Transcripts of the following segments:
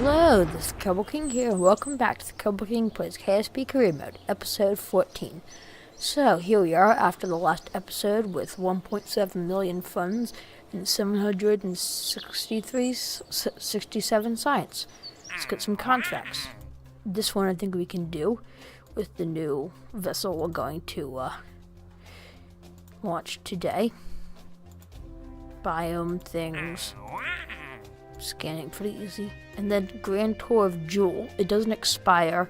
Hello, this is Kerbal King here, and welcome back to the Kerbal King Plays KSP Career Mode, episode 14. So, here we are after the last episode with 1.7 million funds and 767 science. Let's get some contracts. This one I think we can do with the new vessel we're going to launch today. Biome things. Scanning pretty easy. And then Grand Tour of Jewel. It doesn't expire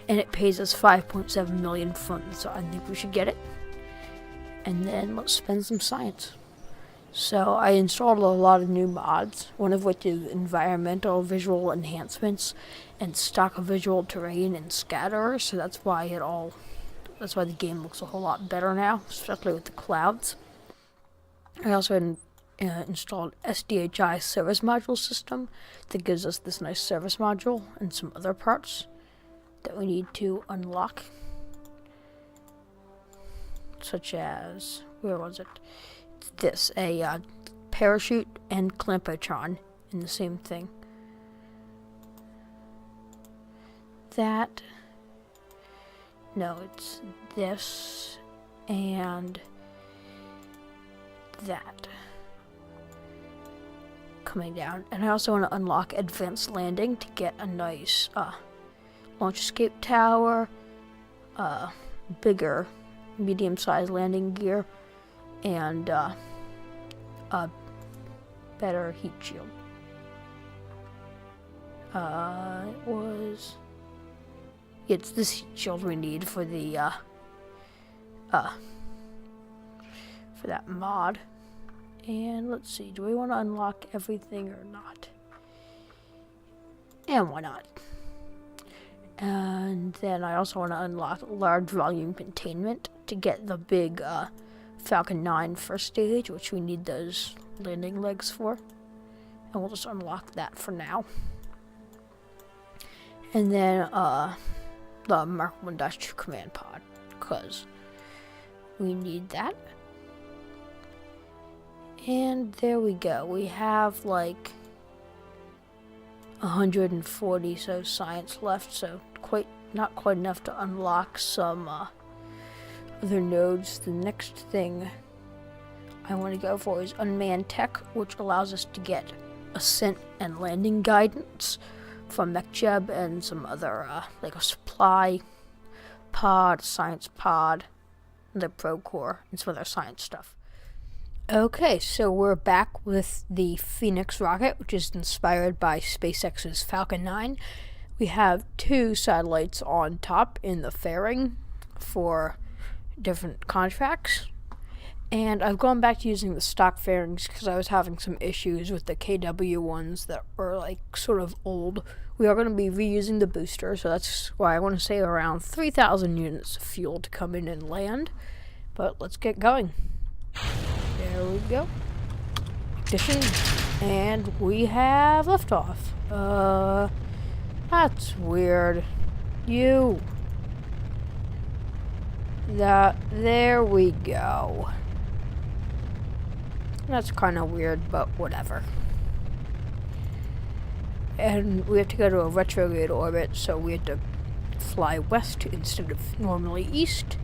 and it pays us 5.7 million funds, so I think we should get it. And then let's spend some science. So I installed a lot of new mods, one of which is environmental visual enhancements and stock visual terrain and scatterer, so that's why the game looks a whole lot better now, especially with the clouds. I also installed SDHI service module system that gives us this nice service module and some other parts that we need to unlock, such as, where was it? It's this, a parachute and clampotron in the same thing. It's this and that coming down. And I also want to unlock advanced landing to get a nice launch escape tower, bigger medium-sized landing gear, and a better heat shield. It's this heat shield we need for the for that mod. And let's see, do we want to unlock everything or not? And why not? And then I also want to unlock large volume containment to get the big Falcon 9 first stage, which we need those landing legs for. And we'll just unlock that for now. And then the Mark 1-2 command pod, because we need that. And there we go. We have like 140 so science left, so not quite enough to unlock some other nodes. The next thing I want to go for is unmanned tech, which allows us to get ascent and landing guidance from MechJeb and some other like a supply pod, science pod, the Procore, and some other science stuff. Okay, so we're back with the Phoenix rocket, which is inspired by SpaceX's Falcon 9. We have 2 satellites on top in the fairing for different contracts. And I've gone back to using the stock fairings because I was having some issues with the KW ones that were like sort of old. We are going to be reusing the booster, so that's why I want to save around 3,000 units of fuel to come in and land. But let's get going. There we go. Ignition, and we have liftoff. That's weird. There we go. That's kind of weird, but whatever. And we have to go to a retrograde orbit, so we have to fly west instead of normally east.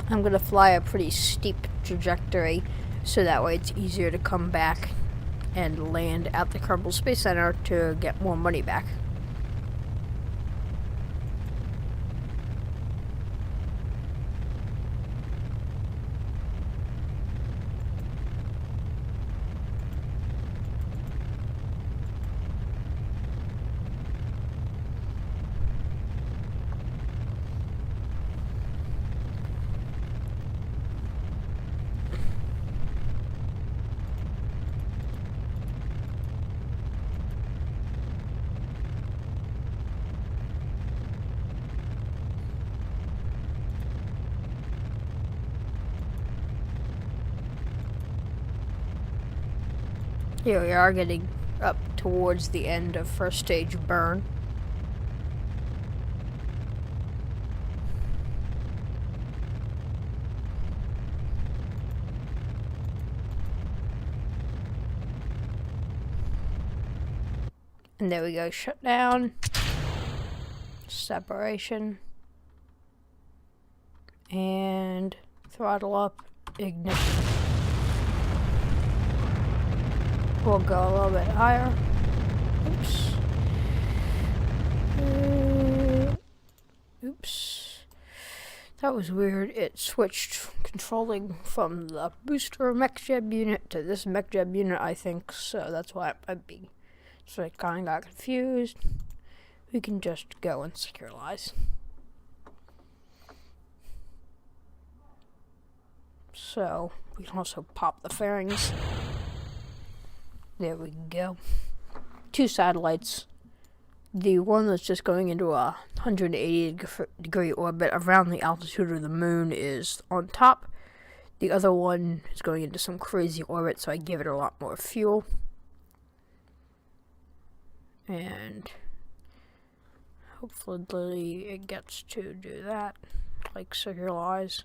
I'm going to fly a pretty steep trajectory, so that way it's easier to come back and land at the Kerbal Space Center to get more money back. Here we are getting up towards the end of first stage burn. And there we go, shut down, separation, and throttle up, ignition. We'll go a little bit higher. Oops. Oops. That was weird. It switched controlling from the booster mech-jeb unit to this mech-jeb unit, I think, so that's why I'd be. So I kind of got confused. We can just go and securelize. So we can also pop the fairings. There we go. 2 satellites. The one that's just going into a 180-degree orbit around the altitude of the moon is on top. The other one is going into some crazy orbit, so I give it a lot more fuel. And hopefully it gets to do that, like serialize.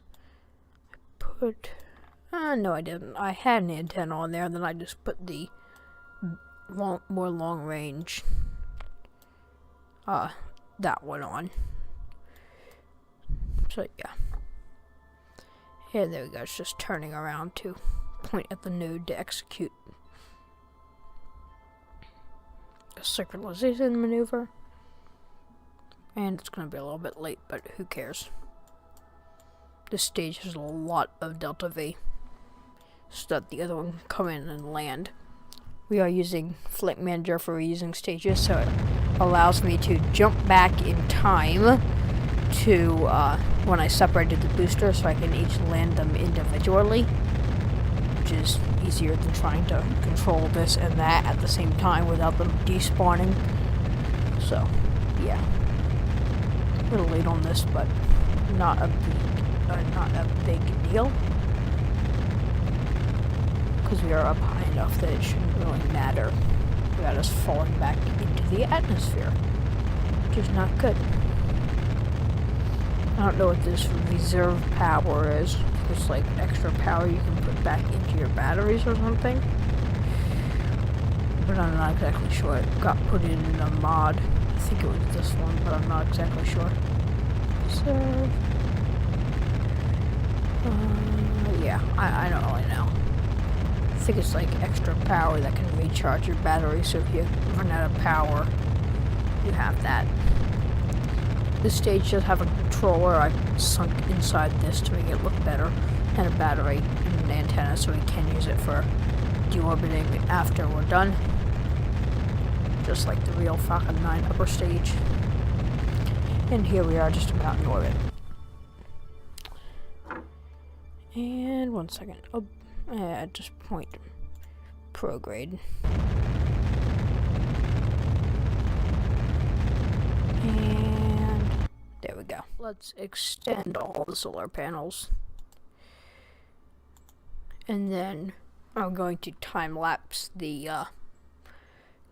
No I didn't. I had an antenna on there, and then I just put the more long range, that one on. So yeah. And there we go, it's just turning around to point at the node to execute a synchronization maneuver. And it's going to be a little bit late, but who cares? This stage has a lot of Delta V, so that the other one can come in and land. We are using Flight Manager for reusing stages, so it allows me to jump back in time to when I separated the booster, so I can each land them individually, which is easier than trying to control this and that at the same time without them despawning. So, yeah. A little late on this, but not a big deal. Because we are up high enough that it shouldn't really matter without us falling back into the atmosphere, which is not good. I don't know what this reserve power is. It's like extra power you can put back into your batteries or something. But I'm not exactly sure. It got put in a mod. I think it was this one, but I'm not exactly sure. Reserve. Yeah, I don't really know. I think it's like extra power that can recharge your battery, so if you run out of power, you have that. This stage does have a controller. I sunk inside this to make it look better, and a battery and an antenna, so we can use it for deorbiting after we're done. Just like the real Falcon 9 upper stage. And here we are just about in orbit. And 1 second. Oh, just point prograde. And there we go. Let's extend all the solar panels. And then I'm going to time lapse the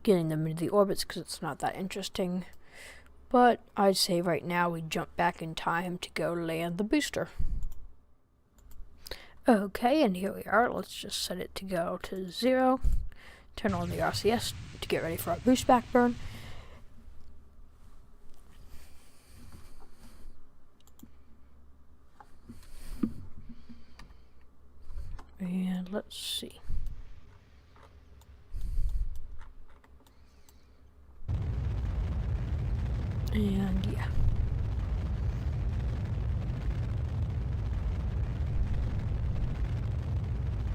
getting them into the orbits because it's not that interesting. But I'd say right now we jump back in time to go land the booster. Okay, and here we are. Let's just set it to go to 0. Turn on the RCS to get ready for our boost back burn. And let's see. And yeah.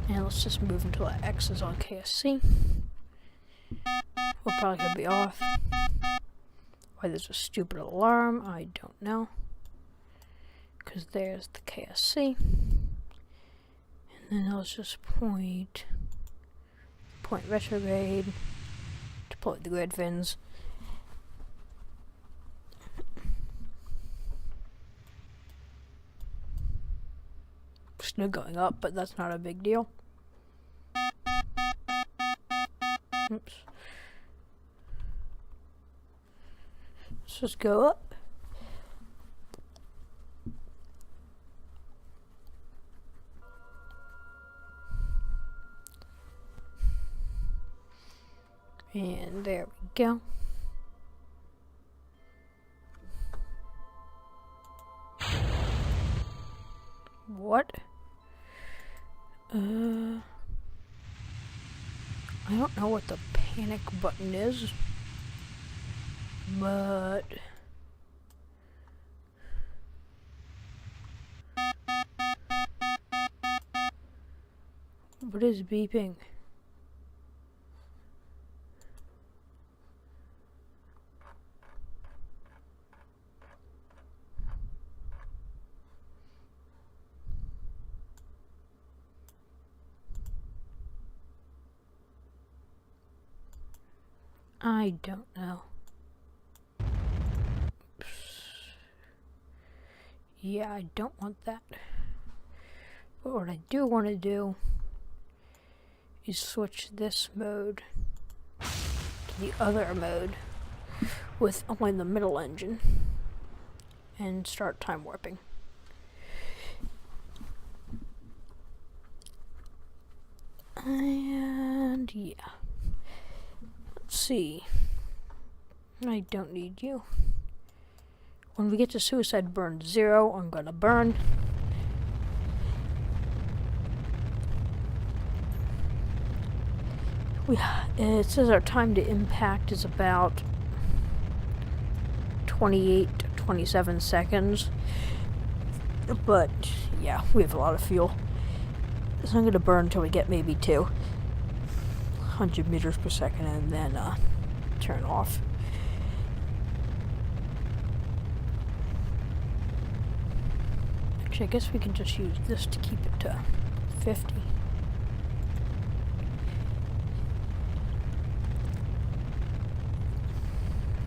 And let's just move until that X is on KSC. We're probably gonna be off. Why there's a stupid alarm, I don't know. Because there's the KSC. And then let's just point retrograde, deploy the grid fins. Still going up, but that's not a big deal. Let's just go up. And there we go. What? I don't know what the panic button is, but what is beeping? I don't know. Yeah, I don't want that. But what I do want to do is switch this mode to the other mode with only the middle engine and start time warping. And yeah. Let's see. I don't need you. When we get to suicide burn 0, I'm gonna burn. It says our time to impact is about 28 to 27 seconds. But yeah, we have a lot of fuel. So I'm gonna burn until we get maybe 200 meters per second and then turn off. Actually, I guess we can just use this to keep it to 50.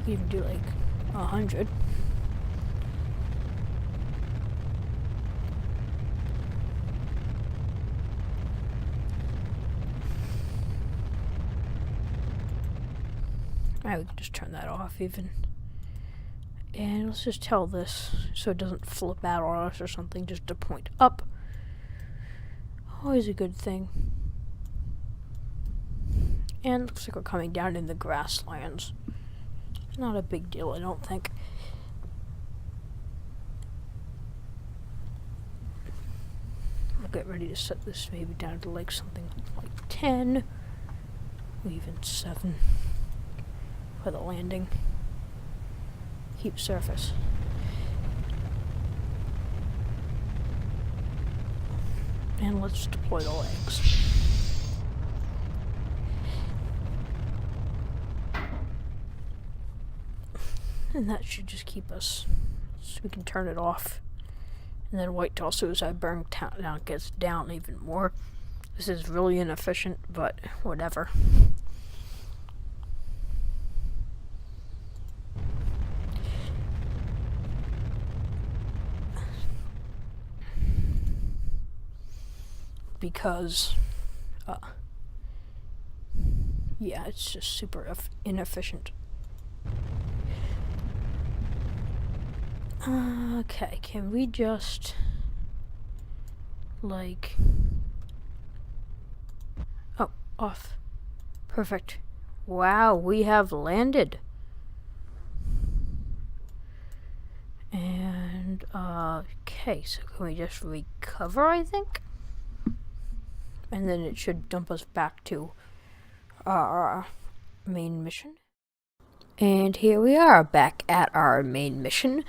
We even do like 100. Alright, we can just turn that off even. And let's just tell this so it doesn't flip out on us or something, just to point up. Always a good thing. And looks like we're coming down in the grasslands. Not a big deal, I don't think. I'll get ready to set this maybe down to like something like 10, or even 7 for the landing. Keep surface. And let's deploy the legs. And that should just keep us, so we can turn it off. And then wait till suicide burn countdown gets down even more. This is really inefficient, but whatever. Because, yeah, it's just super inefficient. Okay, can we just, like, oh, off. Perfect. Wow, we have landed. And, okay, so can we just recover, I think? And then it should dump us back to our main mission. And here we are, back at our main mission.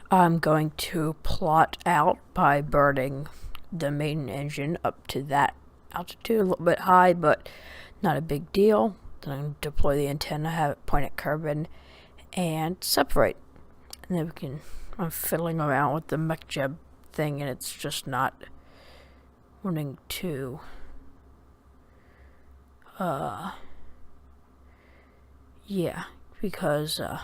I'm going to plot out by burning the main engine up to that altitude, a little bit high, but not a big deal. Then I'm going to deploy the antenna, have it point at Kerbal, and separate. And then we can, I'm fiddling around with the mech jeb thing, and it's just not wanting to yeah, because I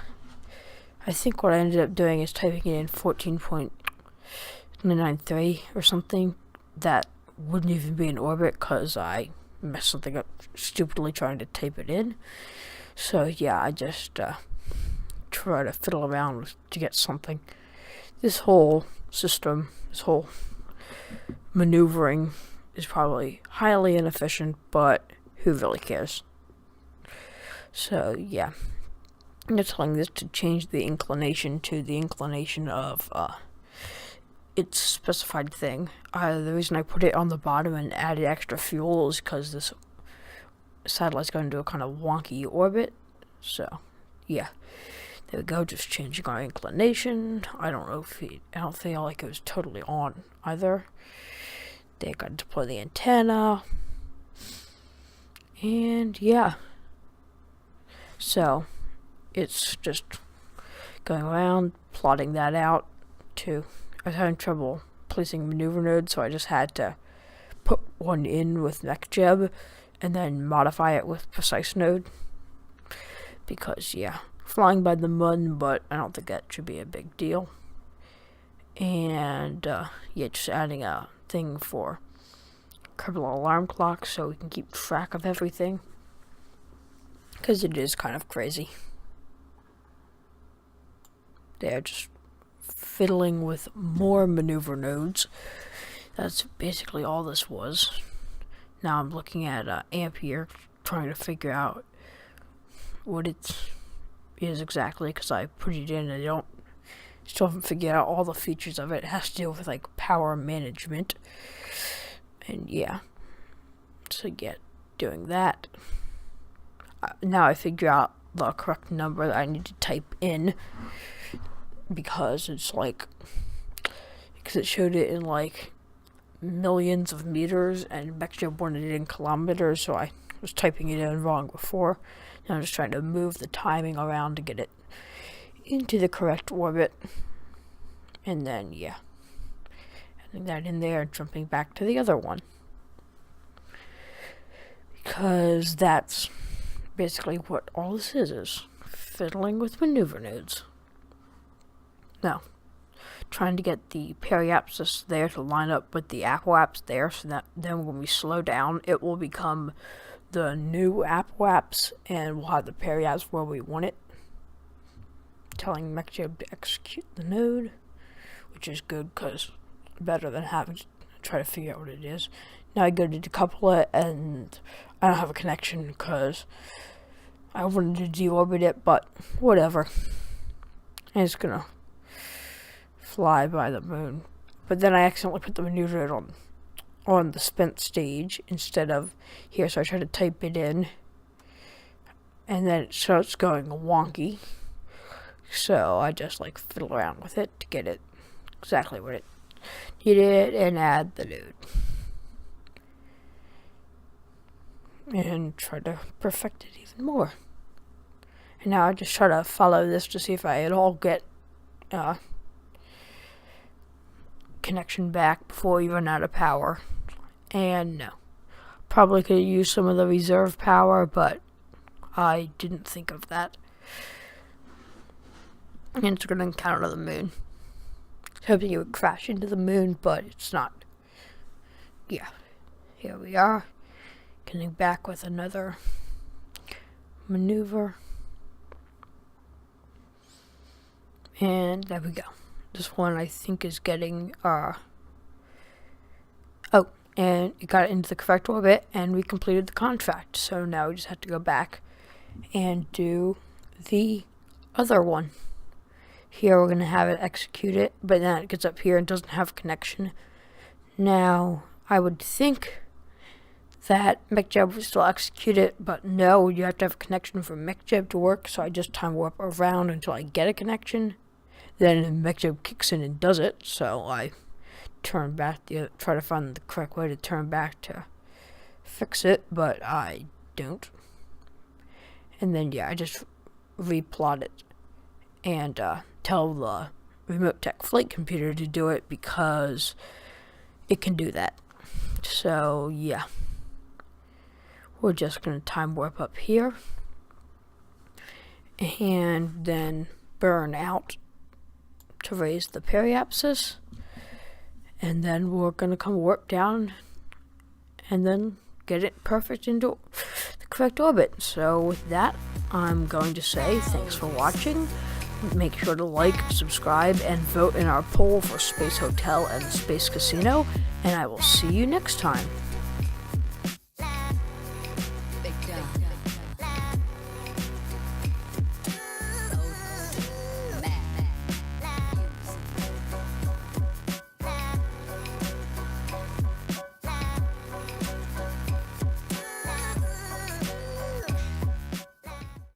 think what I ended up doing is typing it in 14.93 or something that wouldn't even be in orbit because I messed something up stupidly trying to type it in. So yeah, I just try to fiddle around to get something. This whole system, this whole maneuvering is probably highly inefficient, but who really cares? So yeah, I'm just telling this to change the inclination to the inclination of its specified thing. The reason I put it on the bottom and added extra fuel is because this satellite's going to do a kind of wonky orbit. So yeah, there we go, just changing our inclination. I don't feel like it was totally on either. They got to deploy the antenna. And yeah. So it's just going around, plotting that out I was having trouble placing maneuver nodes, so I just had to put one in with MechJeb and then modify it with precise node. Because yeah, flying by the moon, but I don't think that should be a big deal. And yeah, just adding a thing for Kerbal alarm clock so we can keep track of everything, because it is kind of crazy. They're just fiddling with more maneuver nodes. That's basically all this was. Now I'm looking at Ampere, trying to figure out what it is exactly, because I put it in and I still haven't figured out all the features of it. It has to do with like power management. And yeah, so yeah, doing that. Now I figure out the correct number that I need to type in, because it showed it in like millions of meters and MechJeb wanted it in kilometers, so I was typing it in wrong before. Now I'm just trying to move the timing around to get it into the correct orbit. And then yeah, adding that in there and jumping back to the other one, because that's basically what all this is fiddling with maneuver nodes. Now, trying to get the periapsis there to line up with the apoapse there, so that then when we slow down, it will become the new apoapse, and we'll have the periapse where we want it. Telling MechJeb to execute the node, which is good, because better than having to try to figure out what it is. Now I go to decouple it, and I don't have a connection because I wanted to deorbit it, but whatever. And it's gonna fly by the moon. But then I accidentally put the maneuver on the spent stage instead of here, so I tried to type it in, and then it starts going wonky. So I just like fiddle around with it to get it exactly what it needed and add the node. And try to perfect it even more. And now I just try to follow this to see if I at all get connection back before we run out of power. And no. Probably could use some of the reserve power, but I didn't think of that. And it's going to encounter the moon. Hoping it would crash into the moon, but it's not. Yeah. Here we are. Getting back with another maneuver. And there we go. This one I think is getting and it got into the correct orbit, and we completed the contract. So now we just have to go back and do the other one. Here we're going to have it execute it, but then it gets up here and doesn't have connection. Now, I would think that MechJeb would still execute it, but no, you have to have a connection for MechJeb to work, so I just time warp around until I get a connection. Then MechJeb kicks in and does it, so I turn back, try to find the correct way to turn back to fix it, but I don't. And then, yeah, I just replot it and tell the remote tech flight computer to do it because it can do that. So, yeah. We're just going to time warp up here and then burn out to raise the periapsis, and then we're going to come warp down and then get it perfect into the correct orbit. So with that, I'm going to say thanks for watching. Make sure to like, subscribe, and vote in our poll for Space Hotel and Space Casino, and I will see you next time.